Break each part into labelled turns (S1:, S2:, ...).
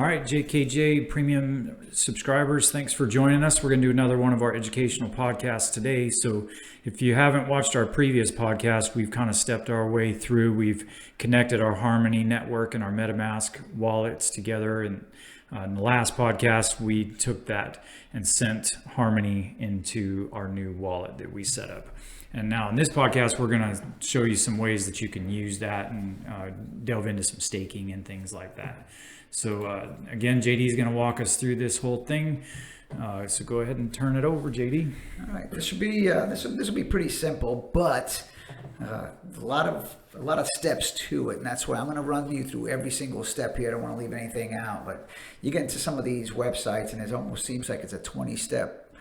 S1: All right, JKJ Premium subscribers, thanks for joining us. We're going to do another one of our educational podcasts today. So if you haven't watched our previous podcast, we've kind of stepped our way through. We've connected our Harmony network and our MetaMask wallets together. And in the last podcast, we took that and sent Harmony into our new wallet that we set up. And now in this podcast, we're going to show you some ways that you can use that and delve into some staking and things like that. So again, JD is going to walk us through this whole thing. So go ahead and turn it over, JD.
S2: All right, this will be pretty simple, but a lot of steps to it, and that's why I'm going to run you through every single step here. I don't want to leave anything out, but you get into some of these websites, and it almost seems like it's a 20-step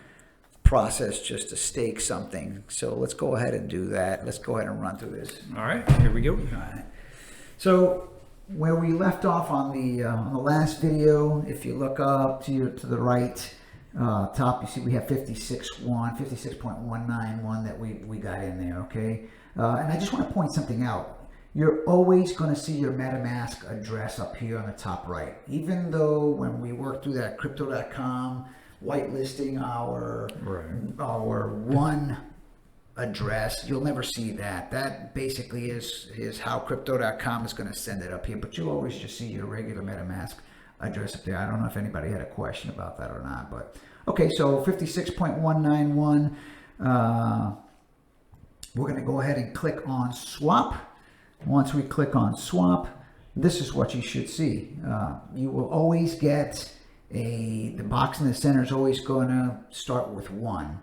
S2: process just to stake something. So let's go ahead and do that. Let's go ahead and run through this.
S1: All right, here we go.
S2: All right. So where we left off on the last video, if you look up to the right top, you see we have 56.191 that we got in there, okay? And I just want to point something out. You're always going to see your MetaMask address up here on the top right. Even though when we work through that crypto.com, whitelisting our one address, you'll never see that. That basically is how crypto.com is going to send it up here, but you'll always just see your regular MetaMask address up there. I don't know if anybody had a question about that or not, but okay, so 56.191, we're going to go ahead and click on swap. Once we click on swap, this is what you should see. You will always get the box in the center is always going to start with 1.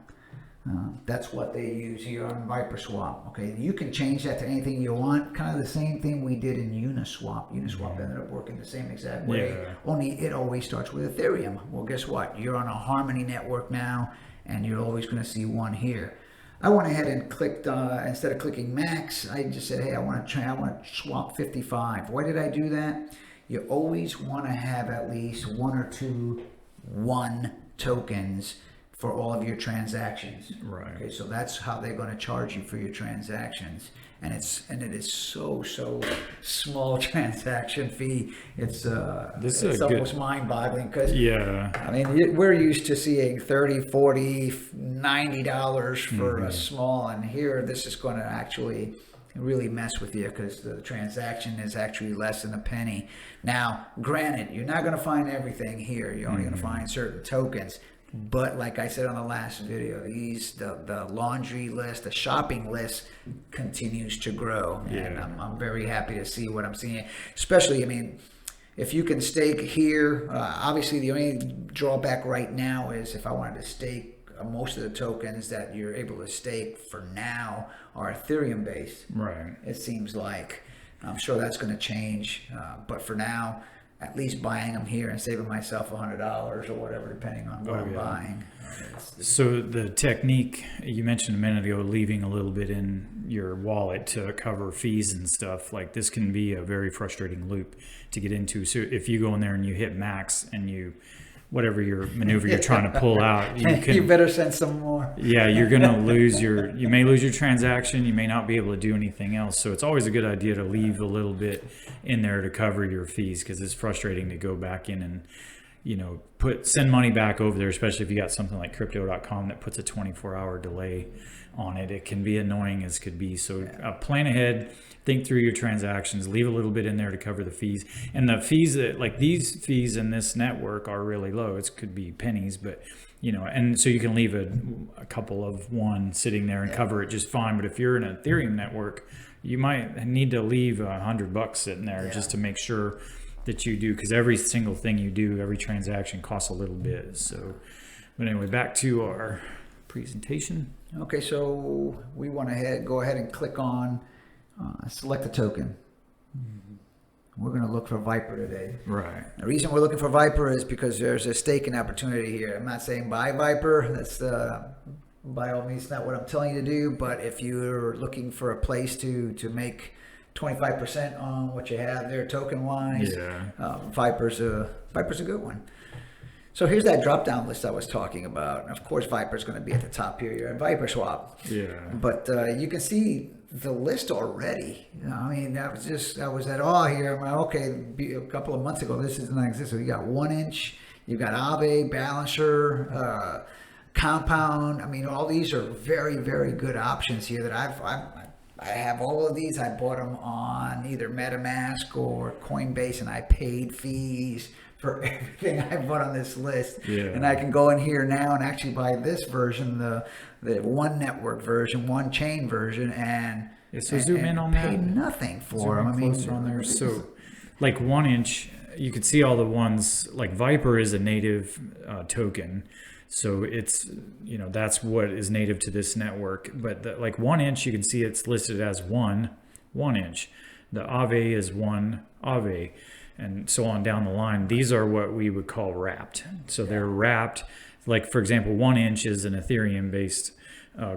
S2: That's what they use here on VIPER swap. Okay, you can change that to anything you want. Kind of the same thing we did in Uniswap. Uniswap ended up working the same exact way. Only it always starts with Ethereum. Well, guess what? You're on a Harmony network now, and you're always going to see 1 here. I went ahead and clicked instead of clicking max, I just said, hey, I want to swap 55. Why did I do that? You always want to have at least 1 or 2 1 tokens for all of your transactions.
S1: Right.
S2: Okay, so that's how they're going to charge you for your transactions, and it is so small transaction fee. It's almost mind-boggling because I mean we're used to seeing $30, $40, $90 for a small, and here this is going to actually really mess with you because the transaction is actually less than a penny. Now, granted, you're not going to find everything here. You're only going to find certain tokens. But like I said on the last video, the laundry list, the shopping list continues to grow. And I'm very happy to see what I'm seeing. Especially, I mean, if you can stake here, obviously the only drawback right now is if I wanted to stake, most of the tokens that you're able to stake for now are Ethereum based.
S1: Right.
S2: It seems like. I'm sure that's going to change. But for now, at least buying them here and saving myself $100 or whatever, depending on what I'm buying.
S1: So the technique you mentioned a minute ago, leaving a little bit in your wallet to cover fees and stuff, like this can be a very frustrating loop to get into. So if you go in there and you hit max and you, whatever your maneuver you're trying to pull out,
S2: you better send some more.
S1: Yeah, you're going to lose you may lose your transaction. You may not be able to do anything else. So it's always a good idea to leave a little bit in there to cover your fees, because it's frustrating to go back in and, send money back over there, especially if you got something like crypto.com that puts a 24-hour delay on it. It can be annoying as could be. So plan ahead, think through your transactions, leave a little bit in there to cover the fees. And the fees that, like these fees in this network are really low. It could be pennies, but and so you can leave a couple of 1 sitting there and cover it just fine. But if you're in an Ethereum network, you might need to leave $100 sitting there just to make sure that you do, because every single thing you do, every transaction costs a little bit. So, but anyway, back to our presentation.
S2: Okay, so we want to go ahead and click on select a token. We're going to look for VIPER today.
S1: Right.
S2: The reason we're looking for VIPER is because there's a staking opportunity here. I'm not saying buy VIPER. That's by all means not what I'm telling you to do. But if you're looking for a place to make 25% on what you have there token wise, VIPER's a good one. So here's that drop-down list I was talking about. And of course, VIPER is going to be at the top here. You're at VIPER swap.
S1: Yeah.
S2: But you can see the list already. I mean, I was at awe here. I'm like, okay, a couple of months ago, this doesn't exist. So you got 1 inch, you got Aave, Balancer, Compound. I mean, all these are very, very good options here that I have all of these. I bought them on either MetaMask or Coinbase, and I paid fees for everything I bought on this list.
S1: Yeah.
S2: And I can go in here now and actually buy this version, the one network version, one chain version, and
S1: zoom in on
S2: pay
S1: that.
S2: nothing for them. I mean,
S1: on there. So, like 1 inch, you could see all the ones. Like VIPER is a native token, so it's that's what is native to this network. But like 1 inch, you can see it's listed as 1 inch. The Aave is 1 Aave. And so on down the line. These are what we would call wrapped. So they're wrapped. Like, for example, 1 inch is an Ethereum-based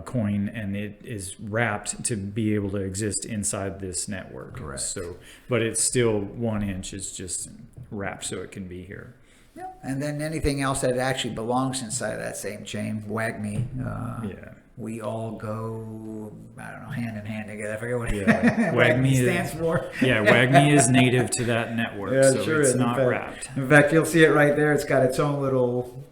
S1: coin, and it is wrapped to be able to exist inside this network.
S2: Correct.
S1: So, but it's still 1 inch is just wrapped, so it can be here.
S2: Yeah. And then anything else that actually belongs inside of that same chain, WAGMI.
S1: Yeah.
S2: We all go, I don't know, hand in hand together. I forget what
S1: WAGMI
S2: stands for.
S1: Yeah, WAGMI is native to that network,
S2: Yeah,
S1: so
S2: sure
S1: it's
S2: is.
S1: not wrapped.
S2: In fact, you'll see it right there. It's got its own little,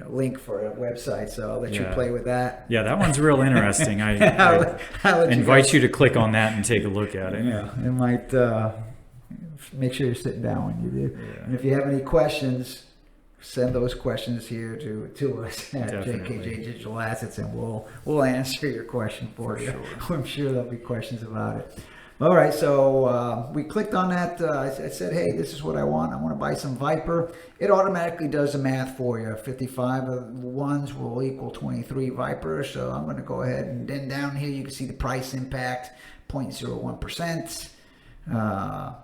S2: link for a website. So I'll let you play with that.
S1: Yeah, that one's real interesting. I
S2: I'll
S1: invite you to click on that and take a look at it.
S2: Yeah, it might make sure you're sitting down when you do.
S1: Yeah.
S2: And if you have any questions, send those questions here to us at
S1: Definitely.
S2: JKJ Digital Assets, and we'll answer your question for you.
S1: Sure.
S2: I'm sure there'll be questions about it. All right, so we clicked on that. I said, hey, this is what I want. I want to buy some VIPER. It automatically does the math for you. 55 of ones will equal 23 VIPER. So I'm going to go ahead, and then down here you can see the price impact, 0.01%.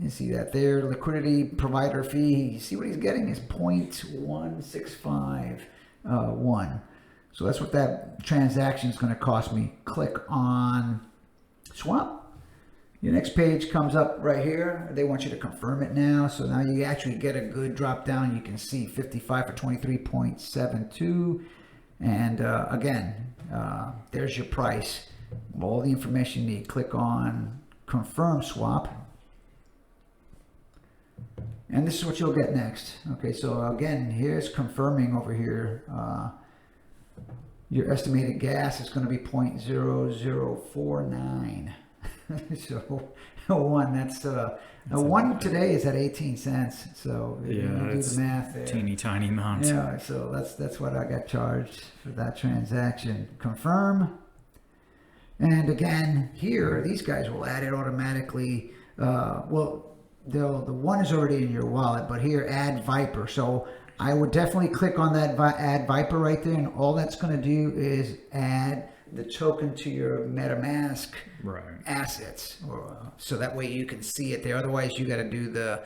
S2: You see that there, liquidity provider fee. You see what he's getting is 0.1651. So that's what that transaction is going to cost me. Click on swap. Your next page comes up right here. They want you to confirm it now. So now you actually get a good drop down. You can see 55 for 23.72. And again, there's your price. All the information you need. Click on confirm swap. And this is what you'll get next. Okay, so again, here's confirming over here. Your estimated gas is going to be 0.0049. So one, that's one today is at 18 cents. So you do the math there.
S1: Teeny tiny amount.
S2: Yeah, so that's what I got charged for that transaction. Confirm. And again, here these guys will add it automatically. The one is already in your wallet, but here add VIPER. So I would definitely click on that add VIPER right there, and all that's going to do is add the token to your MetaMask assets, so that way you can see it there. Otherwise, you got to do the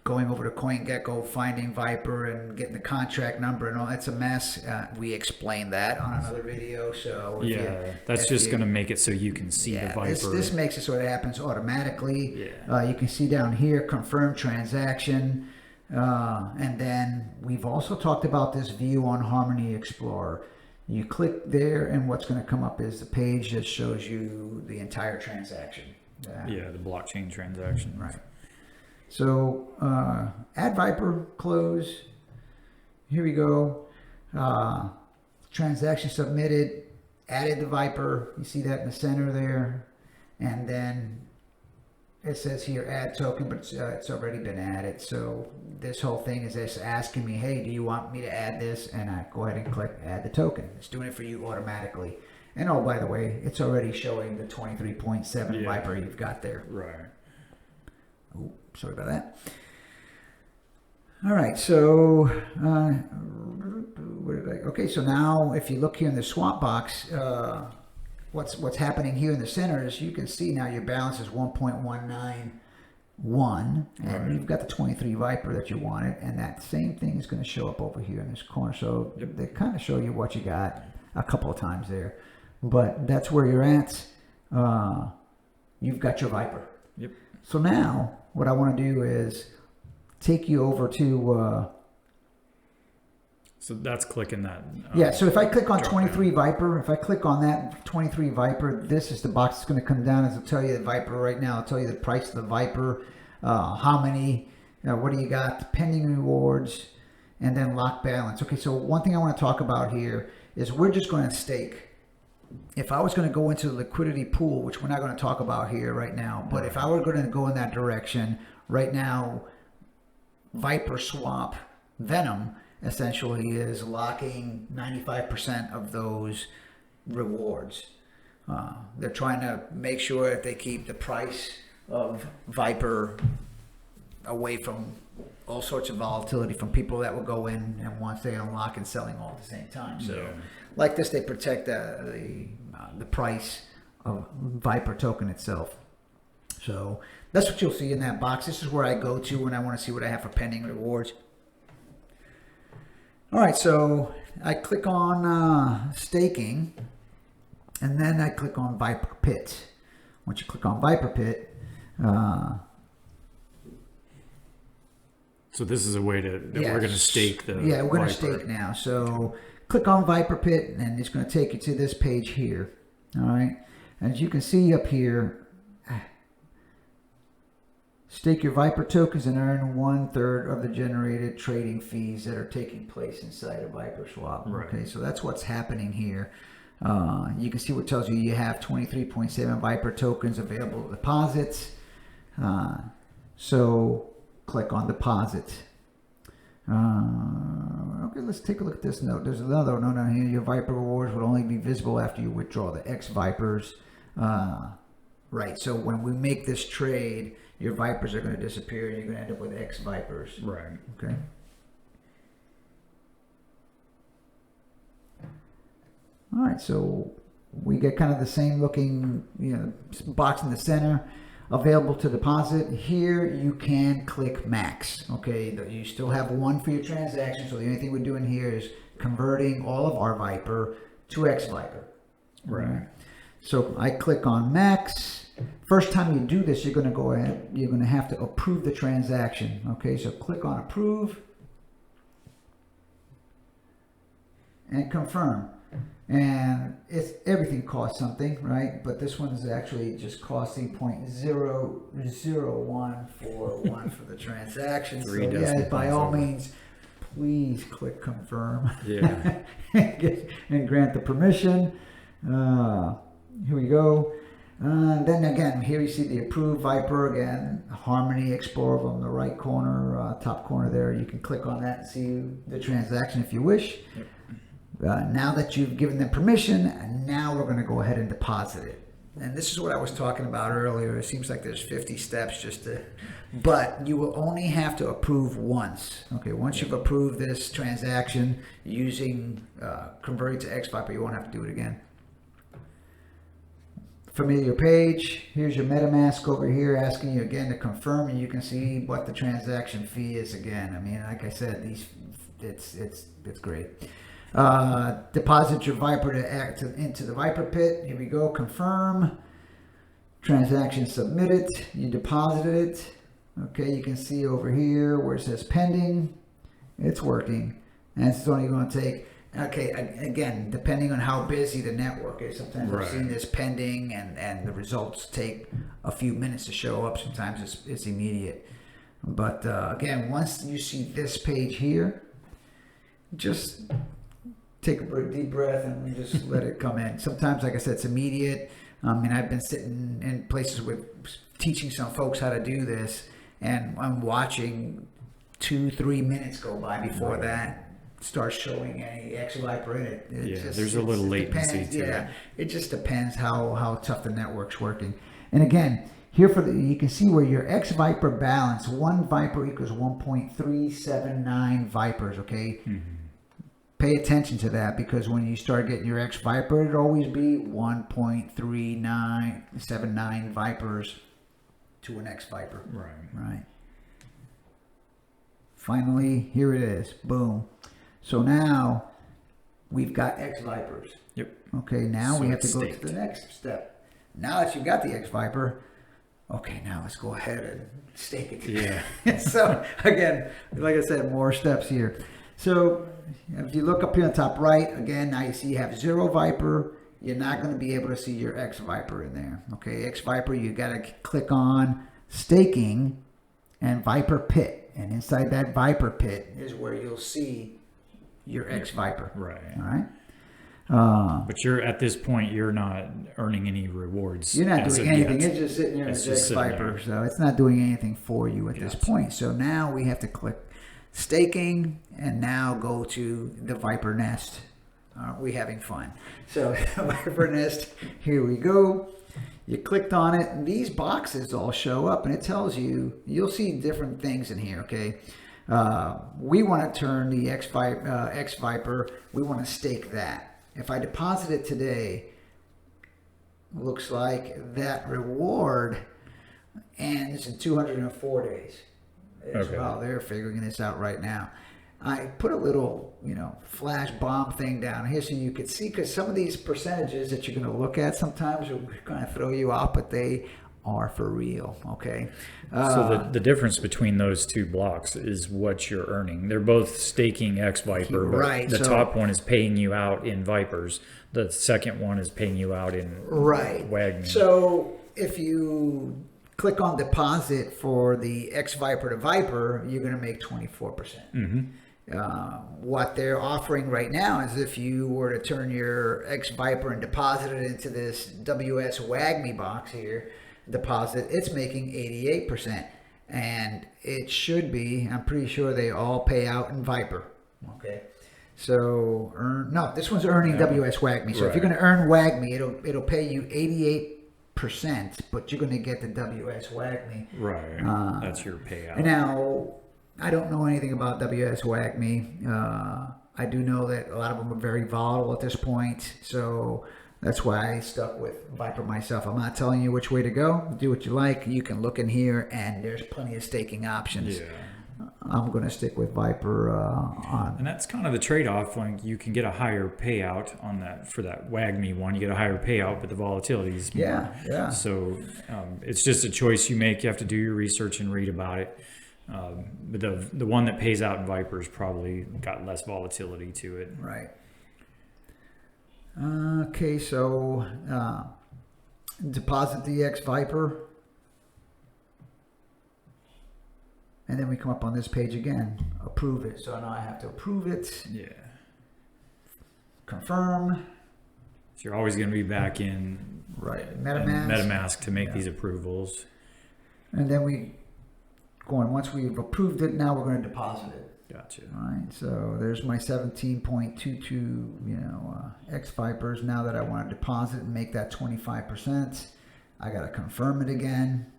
S2: going over to CoinGecko, finding VIPER, and getting the contract number and all. It's a mess. We explained that on another video. So
S1: that's just going to make it so you can see the VIPER.
S2: This makes it so it happens automatically. You can see down here, confirm transaction. And then we've also talked about this view on Harmony Explorer. You click there, and what's going to come up is the page that shows you the entire transaction.
S1: The blockchain transaction.
S2: Right. So add VIPER, close. Here we go. Transaction submitted. Added the VIPER. You see that in the center there. And then it says here add token, but it's already been added. So this whole thing is just asking me, hey, do you want me to add this? And I go ahead and click add the token. It's doing it for you automatically. And oh, by the way, it's already showing the 23.7 VIPER you've got there.
S1: Right.
S2: Oh, sorry about that. All right, so okay, so now if you look here in the swap box, what's happening here in the center is you can see now your balance is 1.191, and you've got the 23 VIPER that you wanted, and that same thing is going to show up over here in this corner. So they kind of show you what you got a couple of times there, but that's where you're at. You've got your VIPER.
S1: Yep.
S2: So now what I want to do is take you over to.
S1: So that's clicking that.
S2: Yeah, so if I click on 23 VIPER, if I click on that 23 VIPER, this is the box that's going to come down. It'll tell you the VIPER right now. It'll tell you the price of the VIPER, how many, what do you got, pending rewards, and then lock balance. Okay, so one thing I want to talk about here is we're just going to stake. If I was going to go into the liquidity pool, which we're not going to talk about here right now, but if I were going to go in that direction, right now, VIPER swap Venom essentially is locking 95% of those rewards. They're trying to make sure that they keep the price of VIPER away from all sorts of volatility from people that will go in and once they unlock and selling all at the same time. So like this, they protect the price of VIPER token itself. So that's what you'll see in that box. This is where I go to when I want to see what I have for pending rewards. All right, so I click on staking, and then I click on VIPER Pit. Once you click on VIPER Pit,
S1: so this is a way to we're going to stake the
S2: we're going to stake now. So click on VIPER Pit, and it's going to take you to this page here. All right, as you can see up here, stake your VIPER tokens and earn 1/3 of the generated trading fees that are taking place inside a VIPER swap.
S1: Right.
S2: Okay, so that's what's happening here. You can see what tells you you have 23.7 VIPER tokens available to deposits. So click on deposit. Okay, let's take a look at this note. There's another note on here. Your VIPER rewards will only be visible after you withdraw the X VIPERs. Right, so when we make this trade, your VIPERs are going to disappear and you're going to end up with X VIPERs.
S1: Right.
S2: Okay. All right, so we get kind of the same looking, box in the center available to deposit. Here you can click max. Okay, you still have one for your transaction. So the only thing we're doing here is converting all of our VIPER to X VIPER.
S1: Right.
S2: So I click on max. First time you do this, you're going to go ahead, you're going to have to approve the transaction. Okay, so click on approve and confirm. And everything costs something, right? But this one is actually just costing 0.00141 for the transaction. So yeah, by all means, please click confirm.
S1: Yeah.
S2: and grant the permission. Here we go. Then again, here you see the approved VIPER again, Harmony Explorer on the right corner, top corner there. You can click on that and see the transaction if you wish.
S1: Yep.
S2: Now that you've given them permission, now we're going to go ahead and deposit it. And this is what I was talking about earlier. It seems like there's 50 steps but you will only have to approve once. Okay, once you've approved this transaction using converting to X VIPER, you won't have to do it again. Familiar page. Here's your MetaMask over here asking you again to confirm, and you can see what the transaction fee is again. I mean, like I said, it's great. Deposit your VIPER into the VIPER Pit. Here we go. Confirm. Transaction submitted. You deposited it. Okay, you can see over here where it says pending. It's working, and it's only going to take. Okay, again, depending on how busy the network is, sometimes I've seen this pending and the results take a few minutes to show up. Sometimes it's immediate. But again, once you see this page here, just take a deep breath and just let it come in. Sometimes, like I said, it's immediate. And I've been sitting in places with teaching some folks how to do this, and I'm watching 2-3 minutes go by before that starts showing any X VIPER in it.
S1: There's a little latency to it.
S2: It just depends how tough the network's working. And again, here you can see where your X VIPER balance, one VIPER equals 1.379 VIPERs. Okay. Mm-hmm. Pay attention to that, because when you start getting your X VIPER, it'll always be 1.3979 VIPERs to an X VIPER. Right. Finally, here it is. Boom. So now we've got X VIPERs.
S1: Yep.
S2: Okay, now we have to go to the next step. Now that you've got the X VIPER, Okay, now let's go ahead and stake it.
S1: Yeah.
S2: So again, like I said, more steps here. So if you look up here on the top right, again, now you see you have 0 VIPER. You're not going to be able to see your X VIPER in there. Okay, X VIPER, you got to click on staking and VIPER pit. And inside that VIPER pit is where you'll see your X VIPER.
S1: Right.
S2: All right.
S1: But you're at this point, you're not earning any rewards.
S2: You're not doing anything. It's just sitting there as X VIPER. So it's not doing anything for you at this point. So now we have to click staking and now go to the VIPER nest. Are we having fun? So VIPER nest, here we go. You clicked on it and these boxes all show up and it tells you, you'll see different things in here, okay? We want to turn the X VIPER, we want to stake that. If I deposit it today, looks like that reward ends in 204 days. Okay. Well, they're figuring this out right now. I put a little, flash bomb thing down here so you could see, because some of these percentages that you're going to look at sometimes are going to throw you off, but they are for real. Okay.
S1: So the difference between those two blocks is what you're earning. They're both staking X VIPER, but right. The top one is paying you out in VIPERs. The second one is paying you out in WAGMI.
S2: So if you click on deposit for the X VIPER to VIPER, you're going to make 24%. Mm-hmm. What they're offering right now is if you were to turn your X VIPER and deposit it into this WS WAGMI box here, deposit, it's making 88%. And it should be, I'm pretty sure they all pay out in VIPER. Okay. So, no, this one's earning WS WAGMI. So if you're going to earn WAGMI, it'll pay you 88%, but you're going to get the WS WAGMI.
S1: Right. That's your payout.
S2: Now, I don't know anything about WS WAGMI. I do know that a lot of them are very volatile at this point. So that's why I stuck with VIPER myself. I'm not telling you which way to go. Do what you like. You can look in here, and there's plenty of staking options. Yeah. I'm going to stick with VIPER on.
S1: And that's kind of the trade-off. Like you can get a higher payout on that for that WAGMI one. You get a higher payout, but the volatility is more.
S2: Yeah.
S1: So it's just a choice you make. You have to do your research and read about it. But the one that pays out in VIPER's probably got less volatility to it.
S2: Right. Okay, so deposit the X VIPER. And then we come up on this page again. Approve it. So now I have to approve it.
S1: Yeah.
S2: Confirm.
S1: So you're always going to be back in Metamask to make these approvals.
S2: And then once we've approved it, now we're going to deposit it.
S1: Gotcha.
S2: All right. So there's my 17.22, X VIPERs. Now that I want to deposit and make that 25%, I got to confirm it again.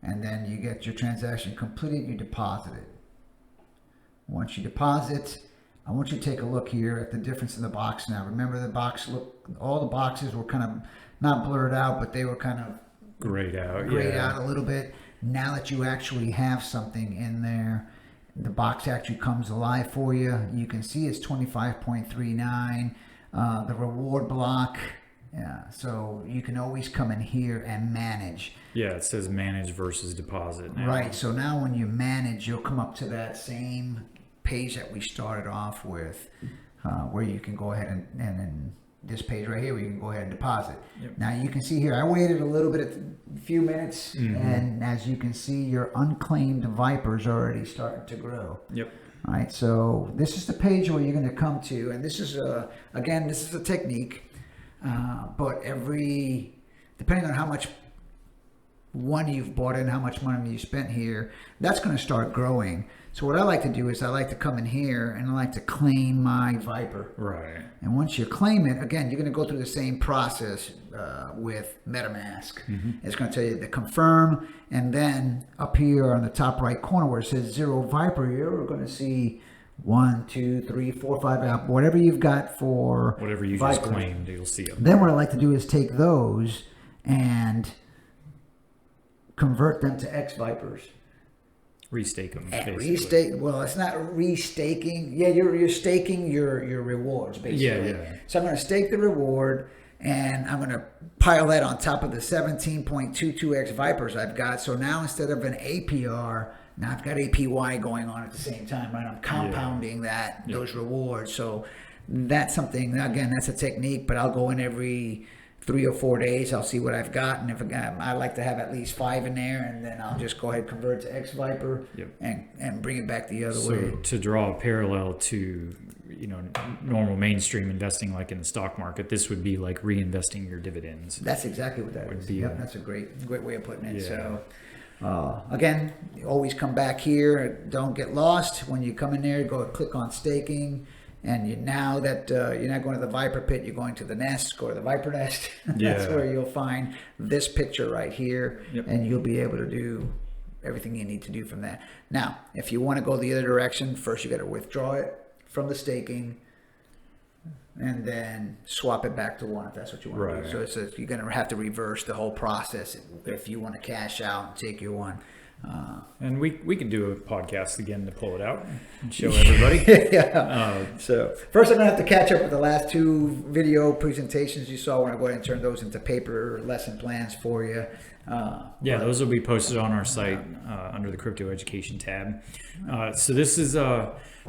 S2: And then you get your transaction completed, you deposit it. Once you deposit, I want you to take a look here at the difference in the box now. Remember all the boxes were kind of not blurred out, but they were kind of
S1: grayed out
S2: a little bit. Now that you actually have something in there, the box actually comes alive for you. You can see it's 25.39. The reward block. Yeah, so you can always come in here and manage.
S1: Yeah, it says manage versus deposit now.
S2: Right, so now when you manage, you'll come up to that same page that we started off with, where you can go ahead and this page right here, where you can go ahead and deposit. Yep. Now you can see here, I waited a little bit, a few minutes, and as you can see, your unclaimed VIPERs already starting to grow.
S1: Yep.
S2: All right, so this is the page where you're going to come to, and this is again, this is a technique. But depending on how much you've bought in, how much money you spent here, that's going to start growing. So what I like to do is I like to come in here and I like to claim my VIPER.
S1: Right.
S2: And once you claim it, again, you're going to go through the same process with MetaMask. It's going to tell you to confirm, and then up here on the top right corner where it says 0 VIPER, you're going to see 1, 2, 3, 4, 5, whatever you've got for
S1: whatever you just claimed, you'll see them.
S2: Then what I like to do is take those and convert them to X VIPERs.
S1: Restake them.
S2: Restake. Well, it's not restaking. Yeah, you're staking your rewards basically.
S1: Yeah.
S2: So I'm going to stake the reward. and I'm going to pile that on top of the 17.22x Vipers I've got. So now instead of an APR, now I've got APY going on at the same time, right? I'm compounding those rewards. So that's something, again, that's a technique, but I'll go in every 3 or 4 days. I'll see what I've got, and if I like to have at least 5 in there, and then I'll just go ahead and convert to X Viper and bring it back the other way.
S1: So to draw a parallel to normal mainstream investing, like in the stock market, this would be like reinvesting your dividends.
S2: That's exactly what that is. That's a great way of putting it. So again, always come back here. Don't get lost when you come in there. Go click on staking. And now that you're not going to the Viper pit, you're going to the nest, go to the Viper nest. That's where you'll find this picture right here, and you'll be able to do everything you need to do from that. Now, if you want to go the other direction, first you got to withdraw it from the staking, and then swap it back to one if that's what you want to do. So you're going to have to reverse the whole process if you want to cash out and take your one.
S1: And we can do a podcast again to pull it out and show everybody.
S2: So first I'm going to have to catch up with the last 2 video presentations you saw. We're going to go ahead and turn those into paper lesson plans for you.
S1: Those will be posted on our site under the crypto education tab. So this is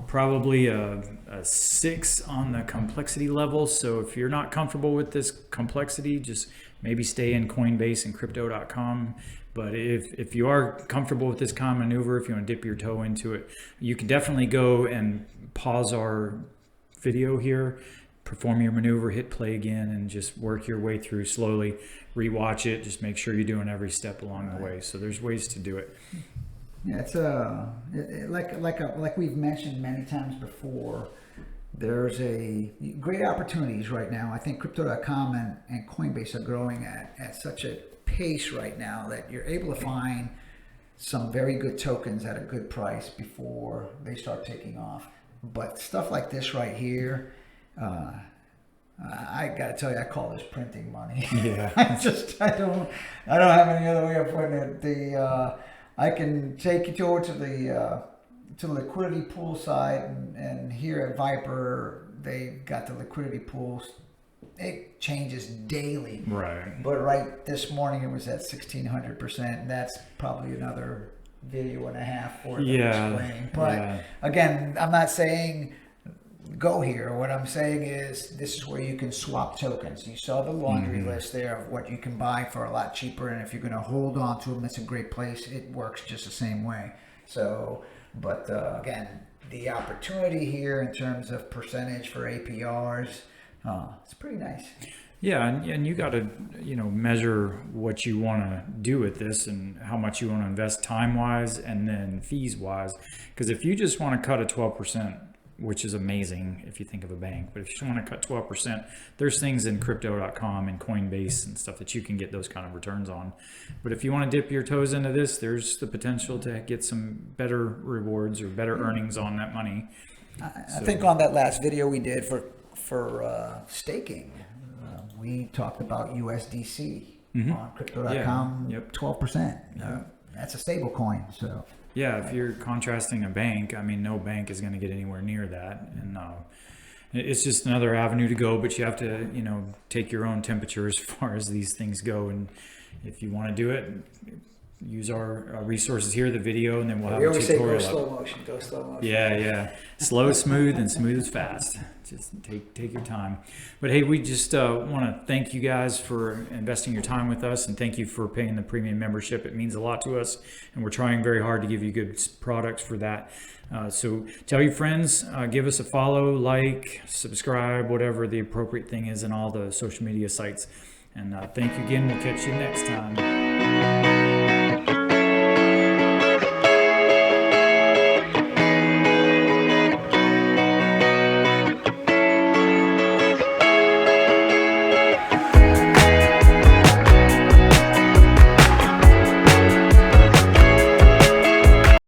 S1: probably a 6 on the complexity level. So if you're not comfortable with this complexity, just maybe stay in Coinbase and crypto.com. But if you are comfortable with this kind of maneuver, if you want to dip your toe into it, you can definitely go and pause our video here, perform your maneuver, hit play again, and just work your way through slowly. Rewatch it. Just make sure you're doing every step along the way. So there's ways to do it.
S2: Yeah, it's like we've mentioned many times before. There's great opportunities right now. I think crypto.com and Coinbase are growing at such a pace right now that you're able to find some very good tokens at a good price before they start taking off. But stuff like this right here, I gotta tell you, I call this printing money. I don't have any other way of putting it. I can take you over to the liquidity pool side, and here at Viper they've got the liquidity pools. It changes daily, but right this morning it was at 1600%, and that's probably another video and a half for it to explain. But again, I'm not saying go here. What I'm saying is this is where you can swap tokens. You saw the laundry list there of what you can buy for a lot cheaper, and if you're going to hold on to them, that's a great place. It works just the same way. So, but again, the opportunity here in terms of percentage for APRs, it's pretty nice.
S1: Yeah, and you got to measure what you want to do with this and how much you want to invest time wise and then fees wise. Because if you just want to cut a 12%, which is amazing if you think of a bank, but if you just want to cut 12%, there's things in crypto.com and Coinbase and stuff that you can get those kind of returns on. But if you want to dip your toes into this, there's the potential to get some better rewards or better earnings on that money.
S2: I think on that last video we did for staking, we talked about USDC on crypto.com, 12%. That's a stable coin. So
S1: yeah, if you're contrasting a bank, I mean, no bank is going to get anywhere near that. And it's just another avenue to go, but you have to, take your own temperature as far as these things go. And if you want to do it, use our resources here, the video, and then we'll have a tutorial.
S2: Say go slow motion.
S1: Yeah. Slow is smooth and smooth is fast. Just take your time. But hey, we just want to thank you guys for investing your time with us, and thank you for paying the premium membership. It means a lot to us, and we're trying very hard to give you good products for that. So tell your friends, give us a follow, like, subscribe, whatever the appropriate thing is in all the social media sites. And thank you again. We'll catch you next time.